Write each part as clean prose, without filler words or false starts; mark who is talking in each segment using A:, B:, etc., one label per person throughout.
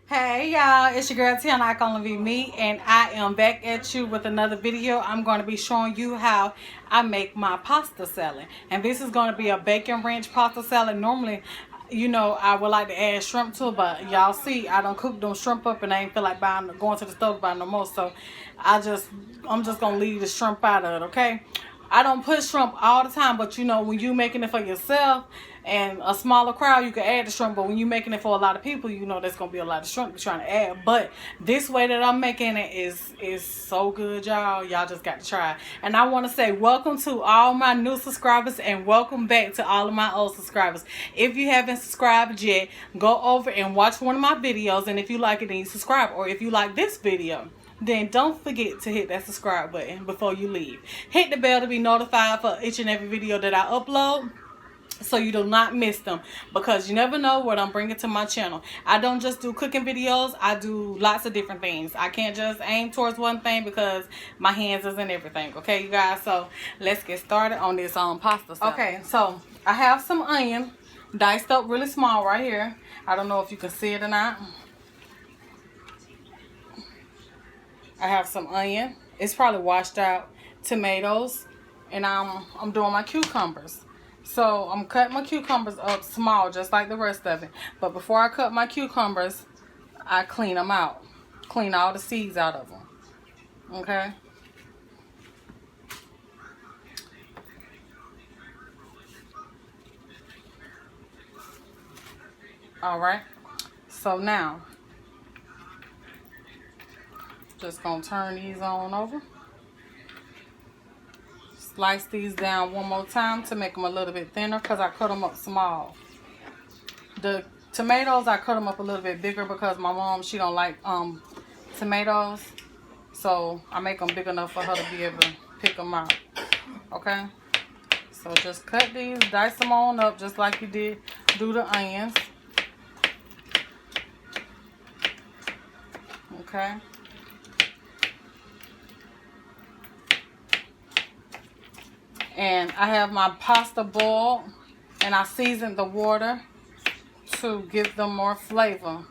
A: Hey y'all, it's your girl Tiana, I can only be me, and I am back at you with another video. I'm going to be showing you how I make my pasta salad, and this is going to be a bacon ranch pasta salad. Normally, you know, I would like to add shrimp to it, but y'all see I don't cook them shrimp up and I ain't feel like going to the store to buy no more, so I'm just gonna leave the shrimp out of it. Okay, I don't put shrimp all the time, but you know, when you making it for yourself and a smaller crowd, you can add the shrimp. But when you're making it for a lot of people, you know there's gonna be a lot of shrimp you're trying to add. But this way that I'm making it is so good, y'all. Y'all just got to try it. And I want to say welcome to all my new subscribers and welcome back to all of my old subscribers. If you haven't subscribed yet, go over and watch one of my videos. And if you like it, then you subscribe. Or if you like this video, then don't forget to hit that subscribe button before you leave. Hit the bell to be notified for each and every video that I upload, so you do not miss them, because you never know what I'm bringing to my channel. I don't just do cooking videos, I do lots of different things. I can't just aim towards one thing because my hands isn't everything. Okay, you guys, so let's get started on this pasta salad. Okay, so I have some onion diced up really small right here. I don't know if you can see it or not. I have some onion, it's probably washed out, tomatoes, and I'm doing my cucumbers. So I'm cutting my cucumbers up small, just like the rest of it. But before I cut my cucumbers, I clean them out. Clean all the seeds out of them. Okay? Alright. So now, just going to turn these on over. Slice these down one more time to make them a little bit thinner because I cut them up small. The tomatoes, I cut them up a little bit bigger because my mom, she don't like tomatoes. So I make them big enough for her to be able to pick them out. Okay? So just cut these, dice them on up just like you did do the onions. Okay? And I have my pasta boiled, and I seasoned the water to give them more flavor.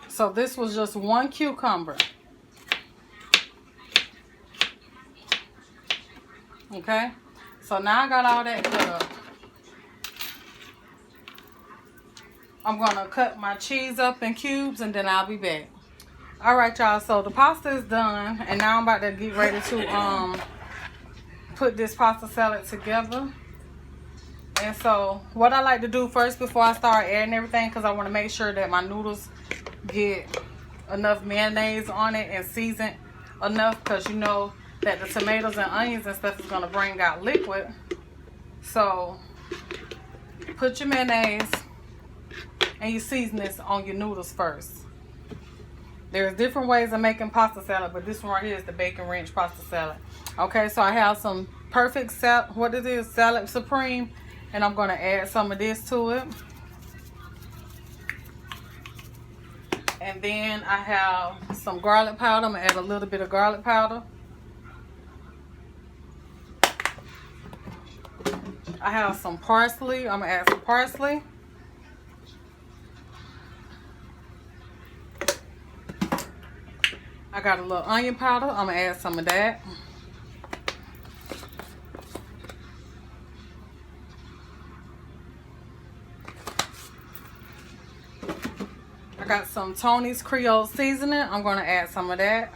A: So this was just one cucumber. Okay? So now I got all that cut up. I'm going to cut my cheese up in cubes and then I'll be back. Alright, y'all. So the pasta is done. And now I'm about to get ready to put this pasta salad together. And so what I like to do first before I start adding everything, because I want to make sure that my noodles get enough mayonnaise on it and seasoned enough, because you know that the tomatoes and onions and stuff is going to bring out liquid. So put your mayonnaise and you season this on your noodles first. There's different ways of making pasta salad, but this one right here is the bacon ranch pasta salad. Okay, so I have some perfect salad supreme, and I'm going to add some of this to it. And then I have some garlic powder. I'm going to add a little bit of garlic powder. I have some parsley. I'm going to add some parsley. I got a little onion powder. I'm going to add some of that. I got some Tony's Creole seasoning. I'm going to add some of that.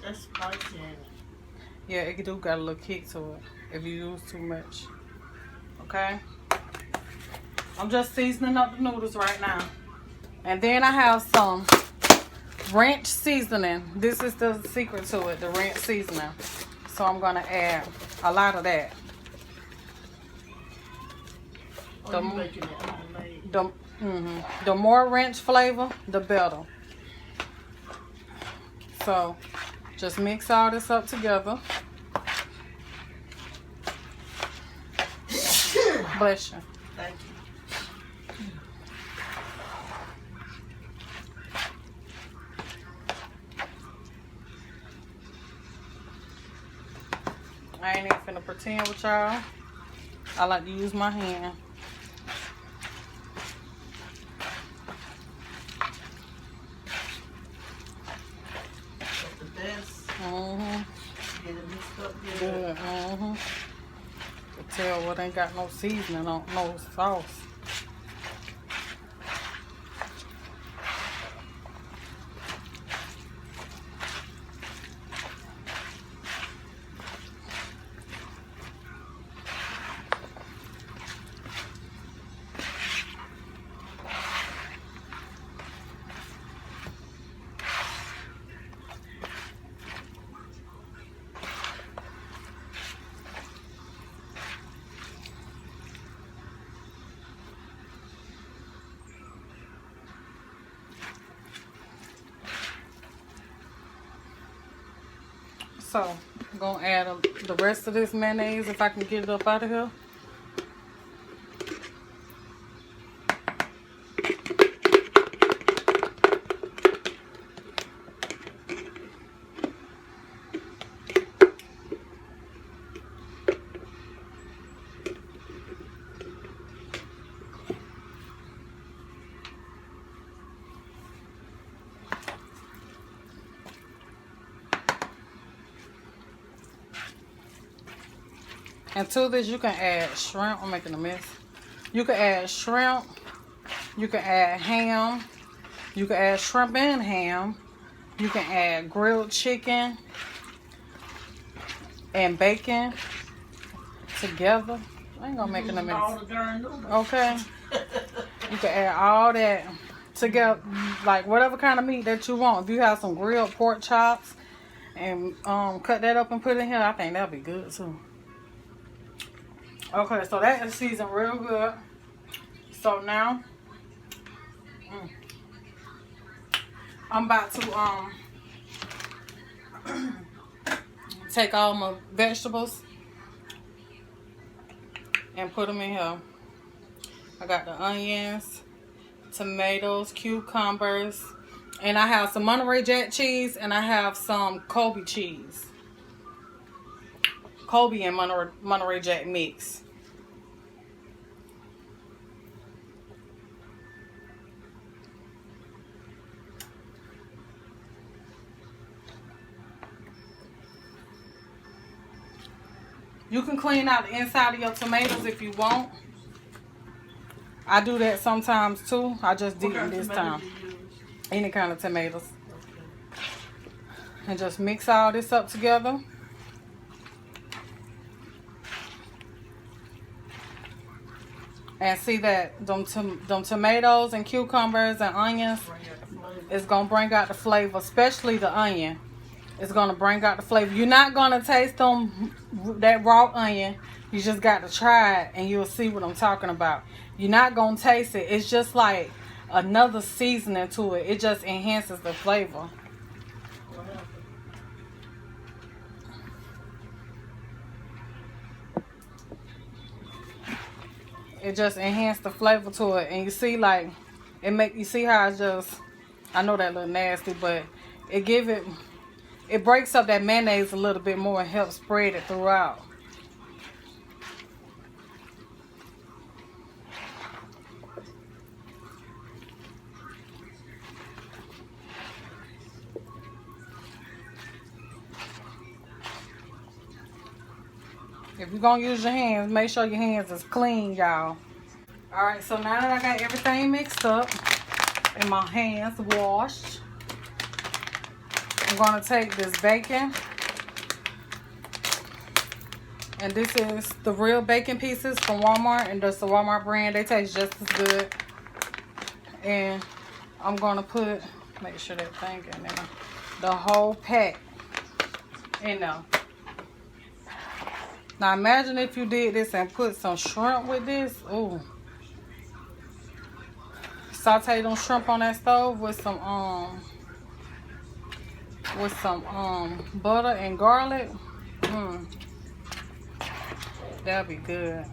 B: That's spicy.
A: Yeah, it do got a little kick to it if you use too much. Okay? I'm just seasoning up the noodles right now. And then I have some ranch seasoning. This is the secret to it, the ranch seasoning. So I'm going to add a lot of that. The more ranch flavor, the better. So just mix all this up together. Bless you.
B: Thank you.
A: I ain't even finna pretend with y'all. I like to use my hand.
B: That's the best.
A: Mm-hmm.
B: Get it mixed up good.
A: Good. Mm-hmm. You can tell what ain't got no seasoning on, no sauce. So, I'm going to add the rest of this mayonnaise if I can get it up out of here. And to this, you can add shrimp. I'm making a mess. You can add shrimp. You can add ham. You can add shrimp and ham. You can add grilled chicken and bacon together. I ain't gonna make it a mess.
B: All the darn noodles.
A: Okay. You can add all that together, like whatever kind of meat that you want. If you have some grilled pork chops and cut that up and put it in here, I think that'll be good too. Okay, so that is seasoned real good. So now I'm about to take all my vegetables and put them in here. I got the onions, tomatoes, cucumbers, and I have some Monterey Jack cheese, and I have some Kobe cheese. Kobe and Monterey Jack mix. You can clean out the inside of your tomatoes if you want. I do that sometimes too. I just didn't this time. Any kind of tomatoes. Okay. And just mix all this up together. And see that them tomatoes and cucumbers and onions is going to bring out the flavor, especially the onion. It's going to bring out the flavor. You're not going to taste that raw onion. You just got to try it and you'll see what I'm talking about. You're not going to taste it. It's just like another seasoning to it. It just enhances the flavor. It just enhanced the flavor to it. And you see, like, you see how it just, I know that look nasty, but it breaks up that mayonnaise a little bit more and helps spread it throughout. If you're going to use your hands, make sure your hands is clean, y'all. Alright, so now that I got everything mixed up and my hands washed, I'm going to take this bacon. And this is the real bacon pieces from Walmart. And that's the Walmart brand. They taste just as good. And I'm going to make sure that thing in there. The whole pack in there. Now imagine if you did this and put some shrimp with this. Ooh. Saute them shrimp on that stove with some butter and garlic. That'll be good.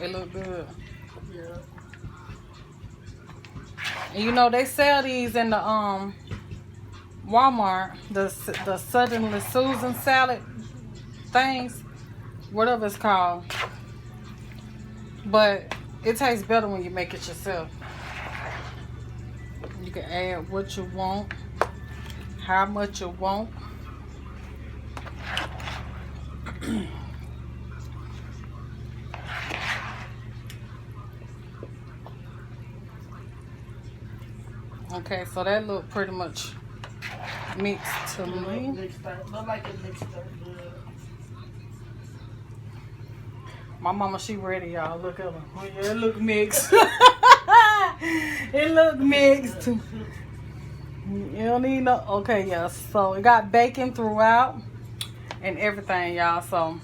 A: It look good.
B: Yeah.
A: And you know they sell these in the Walmart, the Suddenly Susan salad things, whatever it's called. But it tastes better when you make it yourself. You can add what you want, how much you want. Okay, so that look pretty much mixed to me.
B: Look like it mixed up good.
A: My mama, she ready, y'all. Look at her. Oh, yeah, it look mixed. It look mixed. You don't need no. Okay, yeah. So it got bacon throughout and everything, y'all. So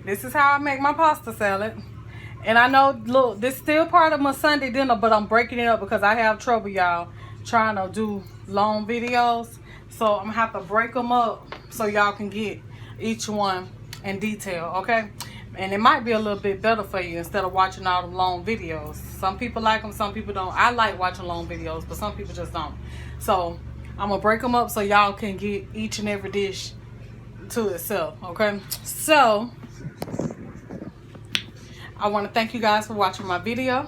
A: this is how I make my pasta salad. And I know, look, this is still part of my Sunday dinner, but I'm breaking it up because I have trouble, y'all, trying to do long videos. So I'm gonna have to break them up so y'all can get each one in detail, okay? And it might be a little bit better for you instead of watching all the long videos. Some people like them, some people don't. I like watching long videos, but some people just don't. So I'm gonna break them up so y'all can get each and every dish to itself, okay? So I want to thank you guys for watching my video.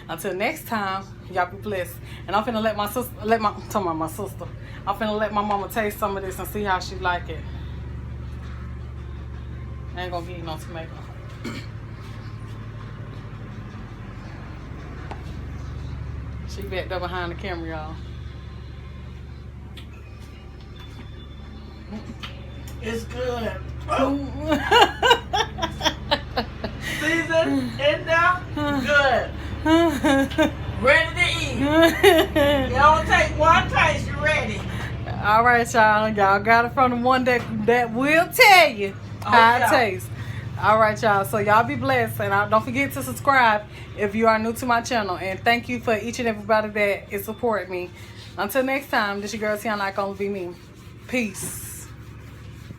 A: Until next time, y'all be blessed. And I'm finna let my sister, I'm talking about my sister. I'm finna let my mama taste some of this and see how she like it. I ain't gonna give you no tomato. She back there behind the camera, y'all.
B: It's good. Season in there, good. Ready to eat. You don't take one taste, you're ready.
A: All right, y'all. Y'all got it from the one that will tell you how it tastes. All right, y'all. So y'all be blessed, and don't forget to subscribe if you are new to my channel. And thank you for each and everybody that is supporting me. Until next time, this your girl Tiana, I can only be me. Peace.